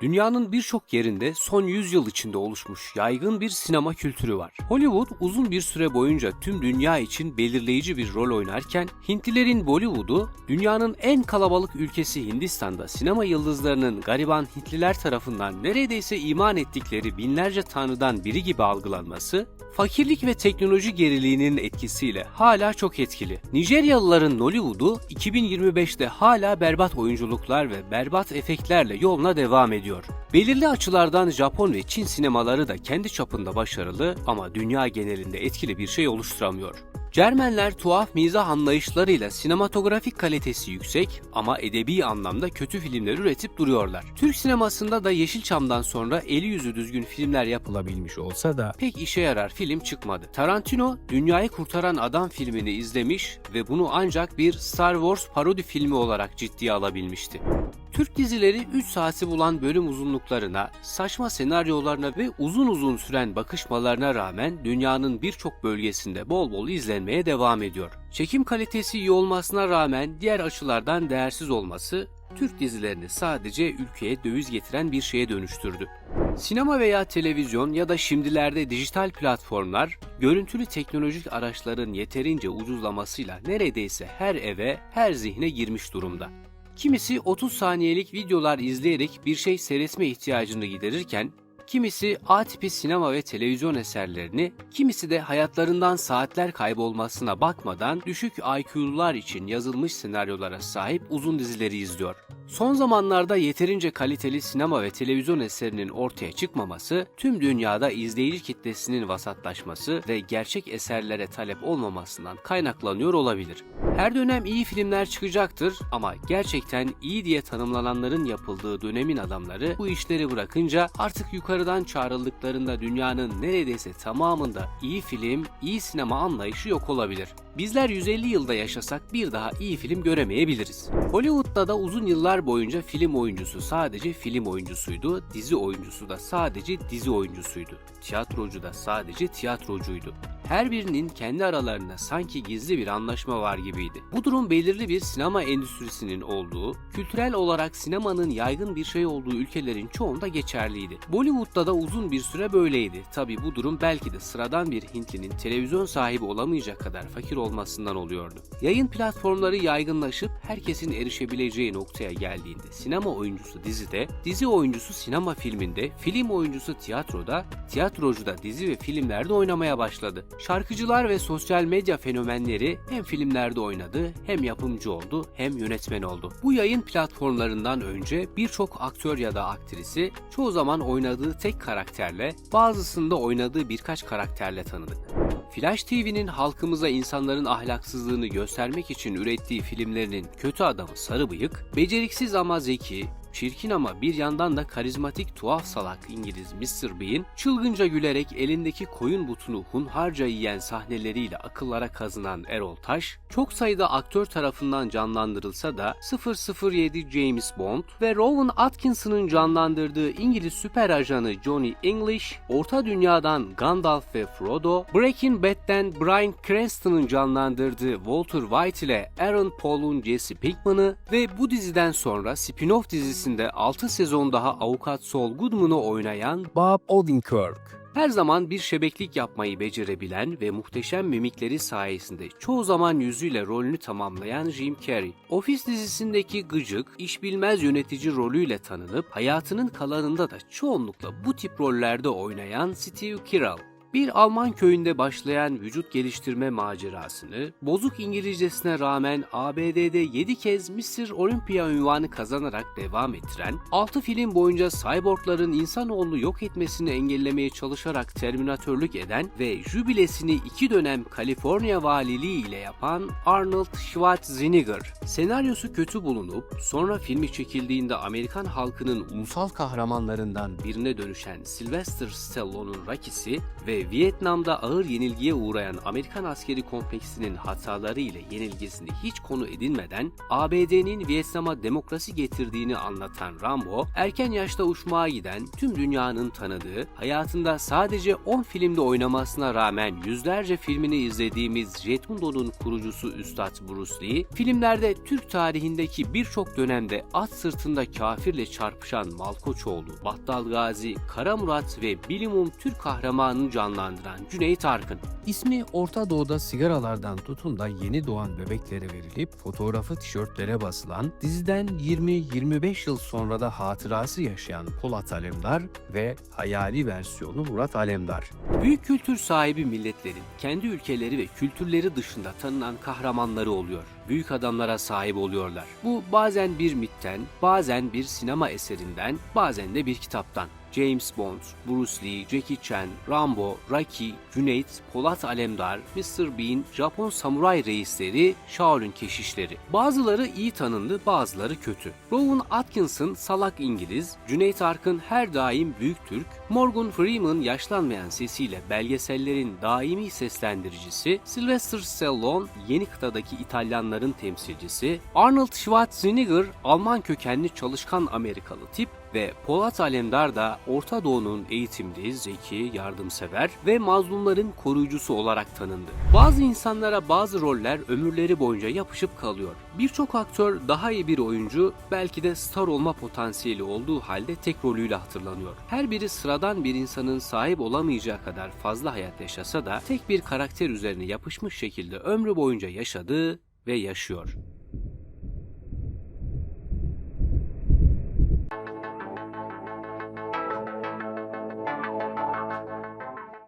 Dünyanın birçok yerinde son 100 yıl içinde oluşmuş yaygın bir sinema kültürü var. Hollywood uzun bir süre boyunca tüm dünya için belirleyici bir rol oynarken, Hintlilerin Bollywood'u dünyanın en kalabalık ülkesi Hindistan'da sinema yıldızlarının gariban Hintliler tarafından neredeyse iman ettikleri binlerce tanrıdan biri gibi algılanması, fakirlik ve teknoloji geriliğinin etkisiyle hala çok etkili. Nijeryalıların Nollywood'u 2025'te hala berbat oyunculuklar ve berbat efektlerle yoluna devam ediyor. Belirli açılardan Japon ve Çin sinemaları da kendi çapında başarılı ama dünya genelinde etkili bir şey oluşturamıyor. Cermenler tuhaf mizah anlayışlarıyla sinematografik kalitesi yüksek ama edebi anlamda kötü filmler üretip duruyorlar. Türk sinemasında da Yeşilçam'dan sonra eli yüzü düzgün filmler yapılabilmiş olsa da pek işe yarar film çıkmadı. Tarantino, Dünyayı Kurtaran Adam filmini izlemiş ve bunu ancak bir Star Wars parodi filmi olarak ciddiye alabilmişti. Türk dizileri 3 saati bulan bölüm uzunluklarına, saçma senaryolarına ve uzun uzun süren bakışmalarına rağmen dünyanın birçok bölgesinde bol bol izlenmeye devam ediyor. Çekim kalitesi iyi olmasına rağmen diğer açılardan değersiz olması, Türk dizilerini sadece ülkeye döviz getiren bir şeye dönüştürdü. Sinema veya televizyon ya da şimdilerde dijital platformlar, görüntülü teknolojik araçların yeterince ucuzlamasıyla neredeyse her eve, her zihne girmiş durumda. Kimisi 30 saniyelik videolar izleyerek bir şey seyretme ihtiyacını giderirken, kimisi A tipi sinema ve televizyon eserlerini, kimisi de hayatlarından saatler kaybolmasına bakmadan düşük IQ'lular için yazılmış senaryolara sahip uzun dizileri izliyor. Son zamanlarda yeterince kaliteli sinema ve televizyon eserinin ortaya çıkmaması, tüm dünyada izleyici kitlesinin vasatlaşması ve gerçek eserlere talep olmamasından kaynaklanıyor olabilir. Her dönem iyi filmler çıkacaktır ama gerçekten iyi diye tanımlananların yapıldığı dönemin adamları bu işleri bırakınca artık yukarıdan çağrıldıklarında dünyanın neredeyse tamamında iyi film, iyi sinema anlayışı yok olabilir. Bizler 150 yılda yaşasak bir daha iyi film göremeyebiliriz. Hollywood'da da uzun yıllar boyunca film oyuncusu sadece film oyuncusuydu, dizi oyuncusu da sadece dizi oyuncusuydu, tiyatrocu da sadece tiyatrocuydu. Her birinin kendi aralarında sanki gizli bir anlaşma var gibiydi. Bu durum belirli bir sinema endüstrisinin olduğu, kültürel olarak sinemanın yaygın bir şey olduğu ülkelerin çoğunda geçerliydi. Bollywood'da da uzun bir süre böyleydi. Tabi bu durum belki de sıradan bir Hintlinin televizyon sahibi olamayacak kadar fakir olmasından oluyordu. Yayın platformları yaygınlaşıp herkesin erişebileceği noktaya geldiğinde sinema oyuncusu dizide, dizi oyuncusu sinema filminde, film oyuncusu tiyatroda, tiyatrocu da dizi ve filmlerde oynamaya başladı. Şarkıcılar ve sosyal medya fenomenleri hem filmlerde oynadı, hem yapımcı oldu, hem yönetmen oldu. Bu yayın platformlarından önce birçok aktör ya da aktrisi çoğu zaman oynadığı tek karakterle, bazısında oynadığı birkaç karakterle tanıdık. Flash TV'nin halkımıza insanların ahlaksızlığını göstermek için ürettiği filmlerinin kötü adamı sarı bıyık, beceriksiz ama zeki, çirkin ama bir yandan da karizmatik tuhaf salak İngiliz Mr. Bean, çılgınca gülerek elindeki koyun butunu hunharca yiyen sahneleriyle akıllara kazınan Erol Taş, çok sayıda aktör tarafından canlandırılsa da 007 James Bond ve Rowan Atkinson'ın canlandırdığı İngiliz süper ajanı Johnny English, Orta Dünya'dan Gandalf ve Frodo, Breaking Bad'den Bryan Cranston'ın canlandırdığı Walter White ile Aaron Paul'un Jesse Pinkman'ı ve bu diziden sonra spin-off dizisi 6 sezon daha avukat Saul Goodman'ı oynayan Bob Odenkirk. Her zaman bir şebeklik yapmayı becerebilen ve muhteşem mimikleri sayesinde çoğu zaman yüzüyle rolünü tamamlayan Jim Carrey. Office dizisindeki gıcık, iş bilmez yönetici rolüyle tanınıp hayatının kalanında da çoğunlukla bu tip rollerde oynayan Steve Carell. Bir Alman köyünde başlayan vücut geliştirme macerasını, bozuk İngilizcesine rağmen ABD'de 7 kez Mr. Olympia unvanı kazanarak devam ettiren, 6 film boyunca cyborgların insanoğlunu yok etmesini engellemeye çalışarak terminatörlük eden ve jübilesini 2 dönem Kaliforniya valiliği ile yapan Arnold Schwarzenegger. Senaryosu kötü bulunup, sonra filmi çekildiğinde Amerikan halkının ulusal kahramanlarından birine dönüşen Sylvester Stallone'un Rocky'si ve ve Vietnam'da ağır yenilgiye uğrayan Amerikan askeri kompleksinin hataları ile yenilgisini hiç konu edinmeden ABD'nin Vietnam'a demokrasi getirdiğini anlatan Rambo, erken yaşta uçmağa giden, tüm dünyanın tanıdığı, hayatında sadece 10 filmde oynamasına rağmen yüzlerce filmini izlediğimiz Jet Li kurucusu Üstad Bruce Lee, filmlerde Türk tarihindeki birçok dönemde at sırtında kafirle çarpışan Malkoçoğlu, Battal Gazi, Kara Murat ve bilimum Türk kahramanını canlandıran Cüneyt Arkın. İsmi Orta Doğu'da sigaralardan tutun da yeni doğan bebeklere verilip fotoğrafı tişörtlere basılan, diziden 20-25 yıl sonra da hatırası yaşayan Polat Alemdar ve hayali versiyonu Murat Alemdar. Büyük kültür sahibi milletlerin kendi ülkeleri ve kültürleri dışında tanınan kahramanları oluyor. Büyük adamlara sahip oluyorlar. Bu bazen bir mitten, bazen bir sinema eserinden, bazen de bir kitaptan. James Bond, Bruce Lee, Jackie Chan, Rambo, Rocky, Cüneyt, Polat Alemdar, Mr. Bean, Japon samuray reisleri, Shaolin keşişleri. Bazıları iyi tanındı, bazıları kötü. Rowan Atkinson salak İngiliz, Cüneyt Arkın her daim büyük Türk, Morgan Freeman yaşlanmayan sesiyle belgesellerin daimi seslendiricisi, Sylvester Stallone yeni kıtadaki İtalyanların temsilcisi, Arnold Schwarzenegger Alman kökenli çalışkan Amerikalı tip ve Polat Alemdar da Orta Doğu'nun eğitimli, zeki, yardımsever ve mazlumların koruyucusu olarak tanındı. Bazı insanlara bazı roller ömürleri boyunca yapışıp kalıyor. Birçok aktör daha iyi bir oyuncu, belki de star olma potansiyeli olduğu halde tek rolüyle hatırlanıyor. Her biri sıradan bir insanın sahip olamayacağı kadar fazla hayat yaşasa da tek bir karakter üzerine yapışmış şekilde ömrü boyunca yaşadı ve yaşıyor.